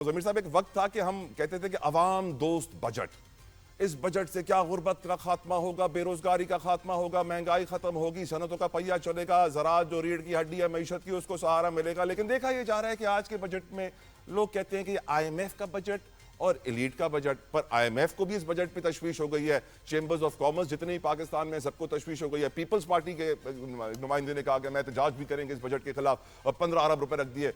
ضمیر صاحب ایک وقت تھا کہ ہم کہتے تھے کہ عوام دوست بجٹ، اس بجٹ سے کیا غربت کا خاتمہ ہوگا، بے روزگاری کا خاتمہ ہوگا، مہنگائی ختم ہوگی، صنعتوں کا پہیہ چلے گا، زراعت جو ریڑھ کی ہڈی ہے معیشت کی اس کو سہارا ملے گا. لیکن دیکھا یہ جا رہا ہے کہ آج کے بجٹ میں لوگ کہتے ہیں کہ یہ آئی ایم ایف کا بجٹ اور ایلیٹ کا بجٹ، پر آئی ایم ایف کو بھی اس بجٹ پہ تشویش ہو گئی ہے. چیمبرز آف کامرس جتنے ہی پاکستان میں سب کو تشویش ہو گئی ہے. پیپلز پارٹی کے نمائندے نے کہا کہ میں احتجاج بھی کریں گے اس بجٹ کے خلاف. 15 ارب روپے رکھ دیے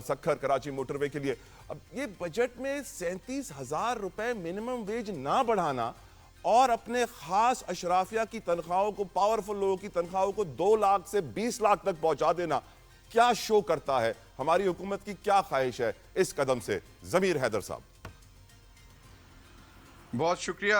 سکھر کراچی موٹر وے کے لیے. اب یہ بجٹ میں 37,000 روپے منیمم ویج نہ بڑھانا اور اپنے خاص اشرافیہ کی تنخواہوں کو، پاورفل لوگوں کی تنخواہوں کو 2 لاکھ سے 20 لاکھ تک پہنچا دینا کیا شو کرتا ہے؟ ہماری حکومت کی کیا خواہش ہے اس قدم سے؟ ضمیر حیدر صاحب. بہت شکریہ.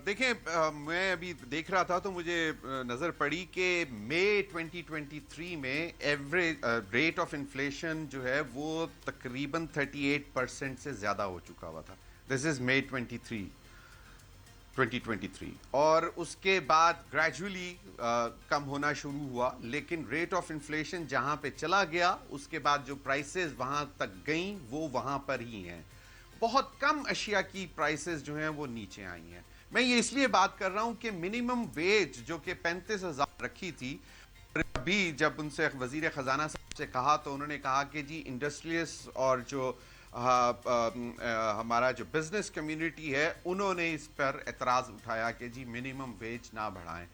دیکھیں، میں ابھی دیکھ رہا تھا تو مجھے نظر پڑی کہ مئی 2023 میں ایوریج ریٹ آف انفلیشن جو ہے وہ تقریباً 38% سے زیادہ ہو چکا ہوا تھا. دس از مئی 2023 اور اس کے بعد گریجولی کم ہونا شروع ہوا. لیکن ریٹ آف انفلیشن جہاں پہ چلا گیا اس کے بعد جو پرائسز وہاں تک گئیں وہ وہاں پر ہی ہیں. بہت کم اشیاء کی پرائسز جو ہیں وہ نیچے آئی ہیں. میں یہ اس لیے بات کر رہا ہوں کہ منیمم ویج جو کہ 35,000 رکھی تھی، ابھی جب ان سے وزیر خزانہ صاحب سے کہا تو انہوں نے کہا کہ جی انڈسٹریلسٹ اور جو ہمارا جو بزنس کمیونٹی ہے انہوں نے اس پر اعتراض اٹھایا کہ جی منیمم ویج نہ بڑھائیں.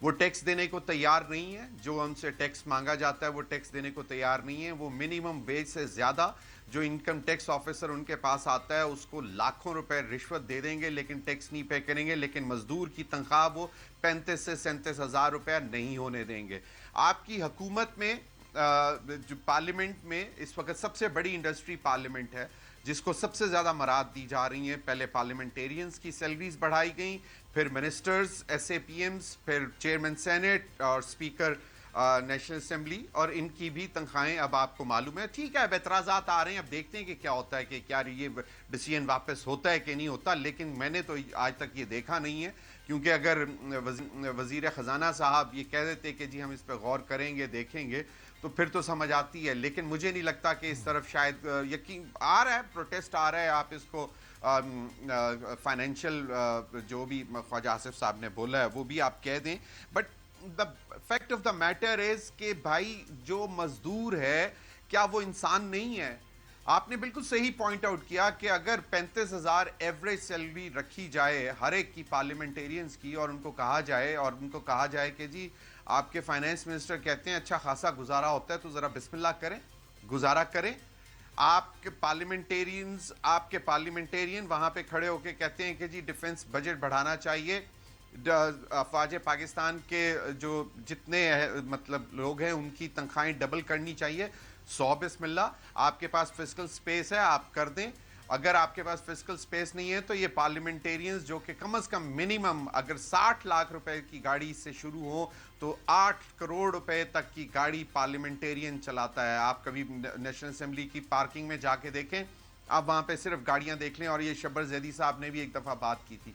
وہ ٹیکس دینے کو تیار نہیں ہے، جو ان سے ٹیکس مانگا جاتا ہے وہ ٹیکس دینے کو تیار نہیں ہے. وہ منیمم ویج سے زیادہ جو انکم ٹیکس آفیسر ان کے پاس آتا ہے اس کو لاکھوں روپے رشوت دے دیں گے لیکن ٹیکس نہیں پے کریں گے. لیکن مزدور کی تنخواہ وہ 35 سے 37,000 روپے نہیں ہونے دیں گے. آپ کی حکومت میں جو پارلیمنٹ میں اس وقت سب سے بڑی انڈسٹری پارلیمنٹ ہے جس کو سب سے زیادہ مراد دی جا رہی ہیں. پہلے پارلیمنٹیرینز کی سیلریز بڑھائی گئیں، پھر ministers, S A P Ms, پھر چیئرمین سینٹ اور اسپیکر نیشنل اسمبلی، اور ان کی بھی تنخواہیں اب آپ کو معلوم ہے. ٹھیک ہے، اب اعتراضات آ رہے ہیں، اب دیکھتے ہیں کہ کیا ہوتا ہے، کہ کیا یہ ڈیسیژن واپس ہوتا ہے کہ نہیں ہوتا. لیکن میں نے تو آج تک یہ دیکھا نہیں ہے، کیونکہ اگر وزیر خزانہ صاحب یہ کہہ دیتے کہ جی ہم اس پہ غور کریں گے، دیکھیں گے، تو پھر تو سمجھ آتی ہے. لیکن مجھے نہیں لگتا کہ اس طرف شاید یقین آ رہا ہے، پروٹیسٹ آ رہا ہے. آپ اس کو فائنینشیل جو بھی خواجہ آصف صاحب نے بولا ہے وہ بھی آپ کہہ دیں. But the fact of the matter is کہ بھائی جو مزدور ہے کیا وہ انسان نہیں ہے؟ آپ نے بالکل صحیح پوائنٹ آؤٹ کیا کہ اگر 35,000 ایوریج سیلری رکھی جائے ہر ایک کی پارلیمنٹیرینز کی، اور ان کو کہا جائے کہ جی آپ کے فائنینس منسٹر کہتے ہیں اچھا خاصا گزارا ہوتا ہے تو ذرا بسم اللہ کریں، گزارا کریں. آپ کے پارلیمنٹیرین وہاں پہ کھڑے ہو کے کہتے ہیں کہ جی ڈیفنس بجٹ بڑھانا چاہیے، افواج پاکستان کے جو جتنے مطلب لوگ ہیں ان کی تنخواہیں ڈبل کرنی چاہیے. بسم اللہ، آپ کے پاس فسکل سپیس ہے آپ کر دیں. اگر آپ کے پاس فسکل سپیس نہیں ہے تو یہ پارلیمنٹیرینز جو کہ کم از کم منیمم اگر 60 لاکھ روپے کی گاڑی سے شروع ہو تو 8 کروڑ روپے تک کی گاڑی پارلیمنٹیرین چلاتا ہے. آپ کبھی نیشنل اسمبلی کی پارکنگ میں جا کے دیکھیں، آپ وہاں پہ صرف گاڑیاں دیکھ لیں. اور یہ شبر زیدی صاحب نے بھی ایک دفعہ بات کی تھی.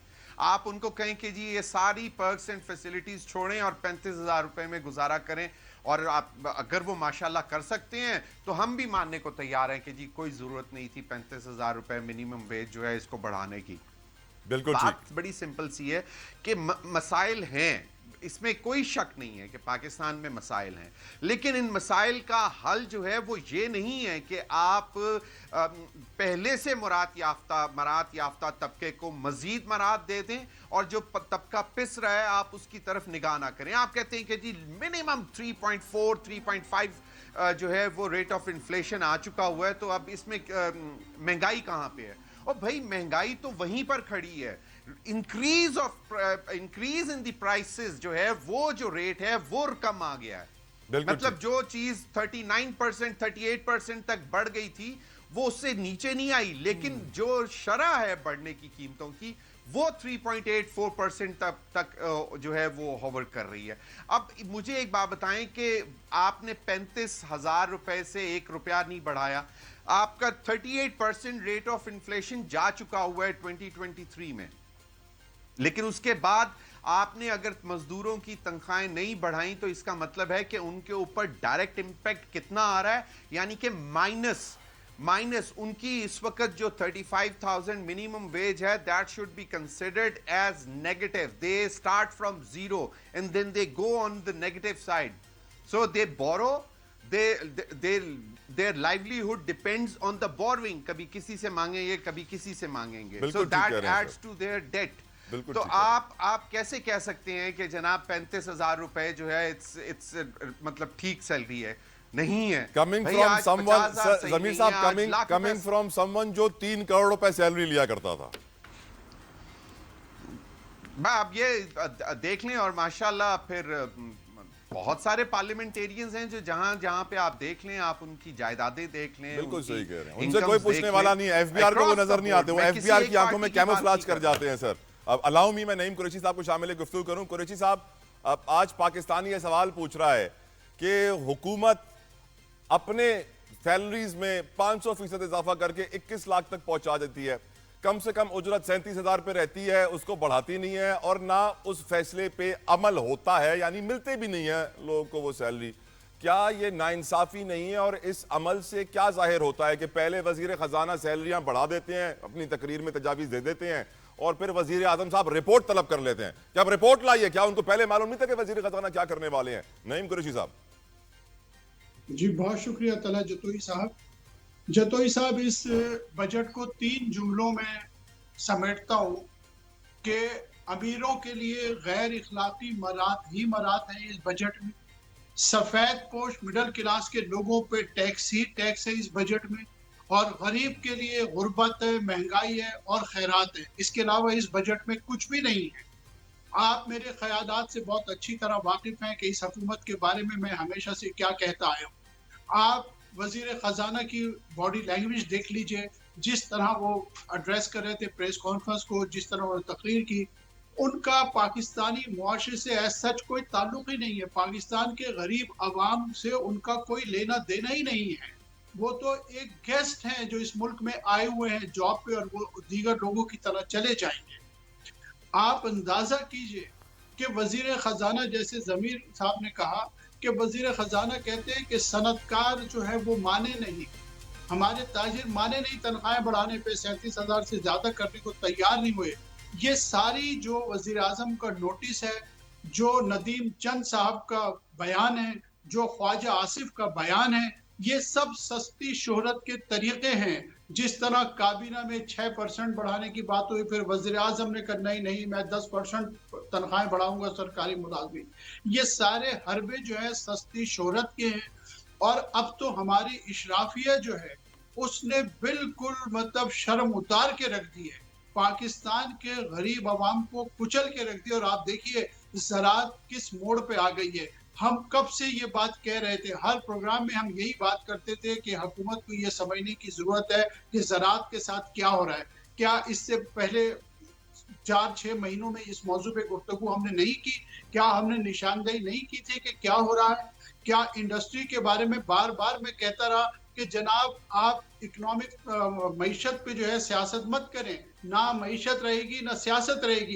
آپ ان کو کہیں کہ جی یہ ساری پرکس اینڈ فیسلٹیز چھوڑیں اور 35,000 روپے میں گزارا کریں، اور آپ اگر وہ ماشاءاللہ کر سکتے ہیں تو ہم بھی ماننے کو تیار ہیں کہ جی کوئی ضرورت نہیں تھی 35,000 روپے منیمم ویج جو ہے اس کو بڑھانے کی. بالکل بات بڑی سمپل سی ہے کہ مسائل ہیں، اس میں کوئی شک نہیں ہے کہ پاکستان میں مسائل ہیں. لیکن ان مسائل کا حل جو ہے وہ یہ نہیں ہے کہ آپ پہلے سے مراد یافتہ طبقے کو مزید مراد دے دیں اور جو طبقہ پس رہا ہے آپ اس کی طرف نگاہ نہ کریں. آپ کہتے ہیں کہ جی منیمم 3.4 3.5 جو ہے وہ ریٹ آف انفلیشن آ چکا ہوا ہے، تو اب اس میں مہنگائی کہاں پہ ہے؟ اور بھائی مہنگائی تو وہیں پر کھڑی ہے. انکریز ان دی پرائسز جو ہے وہ جو ریٹ ہے وہ کم آ گیا ہے. مطلب جو چیز 39% 38% تک بڑھ گئی تھی وہ اس سے نیچے نہیں آئی، لیکن جو شرح ہے بڑھنے کی قیمتوں کی وہ 3.84% تک جو ہے وہ ہوور کر رہی ہے. اب مجھے ایک بات بتائیں کہ آپ نے 35,000 روپے سے 1 روپیہ نہیں بڑھایا، آپ کا 38% ریٹ آف انفلیشن جا چکا ہوا ہے 2023 میں. لیکن اس کے بعد آپ نے اگر مزدوروں کی تنخواہیں نہیں بڑھائیں تو اس کا مطلب ہے کہ ان کے اوپر ڈائریکٹ امپیکٹ کتنا آ رہا ہے، یعنی کہ مائنس ان کی اس وقت جو 35,000 منیمم ویج ہے, that should be considered as negative. They start from zero and then they go on the negative side. So they borrow, their livelihood depends on the borrowing. کبھی کسی سے مانگیں گے, کبھی کسی سے مانگیں گے. So that adds to their debt. تو آپ کیسے کہہ سکتے ہیں کہ جناب 35,000 روپے جو ہے مطلب ٹھیک سیلری ہے؟ نہیں ہے. ضمیر صاحب, کمنگ فرام سم ون جو 3 کروڑ روپے سیلری لیا کرتا تھا. آپ یہ دیکھ لیں, اور ماشاءاللہ پھر بہت سارے پارلیمنٹیرینز ہیں جو جہاں پہ آپ دیکھ لیں, آپ ان کی جائیدادیں دیکھ لیں. بالکل صحیح کہہ رہے ہیں, ان سے کوئی پوچھنے والا نہیں ہے. ایف بی آر کو وہ نظر نہیں آتے, وہ ایف بی آر کی آنکھوں میں کیموفلاج کر جاتے ہیں. سر اب الاؤ می, میں نعیم قریشی صاحب کو شامل گفتگو کروں. قریشی صاحب, آج پاکستانی یہ سوال پوچھ رہا ہے کہ حکومت اپنے سیلریز میں 500% اضافہ کر کے 21 لاکھ تک پہنچا دیتی ہے, کم سے کم اجرت 37,000 پہ رہتی ہے, اس کو بڑھاتی نہیں ہے, اور نہ اس فیصلے پہ عمل ہوتا ہے, یعنی ملتے بھی نہیں ہے لوگوں کو وہ سیلری. کیا یہ ناانصافی نہیں ہے؟ اور اس عمل سے کیا ظاہر ہوتا ہے کہ پہلے وزیر خزانہ سیلریاں بڑھا دیتے ہیں, اپنی تقریر میں تجاویز دے دیتے ہیں, اور پھر وزیر اعظم صاحب رپورٹ طلب کر لیتے ہیں کہ اب رپورٹ لائیے. کیا ان کو پہلے معلوم نہیں تھا کہ وزیر خزانہ کیا کرنے والے ہیں؟ نعیم قریشی صاحب. جی بہت شکریہ طلعت جتوئی صاحب. جتوئی صاحب, اس بجٹ کو 3 جملوں میں سمیٹتا ہوں کہ امیروں کے لیے غیر اخلاقی مرات ہیں اس بجٹ میں. سفید پوش مڈل کلاس کے لوگوں پہ ٹیکس ہی ٹیکس ہے اس بجٹ میں, اور غریب کے لیے غربت ہے, مہنگائی ہے اور خیرات ہے. اس کے علاوہ اس بجٹ میں کچھ بھی نہیں ہے. آپ میرے خیالات سے بہت اچھی طرح واقف ہیں کہ اس حکومت کے بارے میں ہمیشہ سے کیا کہتا آیا ہوں. آپ وزیر خزانہ کی باڈی لینگویج دیکھ لیجئے, جس طرح وہ ایڈریس کر رہے تھے پریس کانفرنس کو, جس طرح وہ تقریر کی, ان کا پاکستانی معاشرے سے ایز سچ کوئی تعلق ہی نہیں ہے. پاکستان کے غریب عوام سے ان کا کوئی لینا دینا ہی نہیں ہے. وہ تو ایک گیسٹ ہیں جو اس ملک میں آئے ہوئے ہیں جاب پہ, اور وہ دیگر لوگوں کی طرح چلے جائیں گے. آپ اندازہ کیجئے کہ وزیر خزانہ, جیسے ضمیر صاحب نے کہا کہ وزیر خزانہ کہتے ہیں کہ صنعت کار جو ہے وہ مانے نہیں, ہمارے تاجر مانے نہیں, تنخواہیں بڑھانے پہ 37,000 سے زیادہ کرنے کو تیار نہیں ہوئے. یہ ساری جو وزیر اعظم کا نوٹس ہے, جو ندیم چند صاحب کا بیان ہے, جو خواجہ آصف کا بیان ہے, یہ سب سستی شہرت کے طریقے ہیں. جس طرح کابینہ میں 6% بڑھانے کی بات ہوئی, پھر وزیر اعظم نے کہا نہیں میں 10% تنخواہیں بڑھاؤں گا سرکاری ملازمین. یہ سارے حربے جو ہے سستی شہرت کے ہیں. اور اب تو ہماری اشرافیہ جو ہے اس نے بالکل مطلب شرم اتار کے رکھ دی ہے, پاکستان کے غریب عوام کو کچل کے رکھ دی. اور آپ دیکھیے زراعت کس موڑ پہ آ گئی ہے. ہم کب سے یہ بات کہہ رہے تھے, ہر پروگرام میں ہم یہی بات کرتے تھے کہ حکومت کو یہ سمجھنے کی ضرورت ہے کہ زراعت کے ساتھ کیا ہو رہا ہے. کیا اس سے پہلے 4-6 مہینوں میں اس موضوع پہ گفتگو ہم نے نہیں کی؟ کیا ہم نے نشاندہی نہیں کی تھی کہ کیا ہو رہا ہے؟ کیا انڈسٹری کے بارے میں بار بار میں کہتا رہا کہ جناب آپ اکنامک معیشت پہ جو ہے سیاست مت کریں, نہ معیشت رہے گی نہ سیاست رہے گی.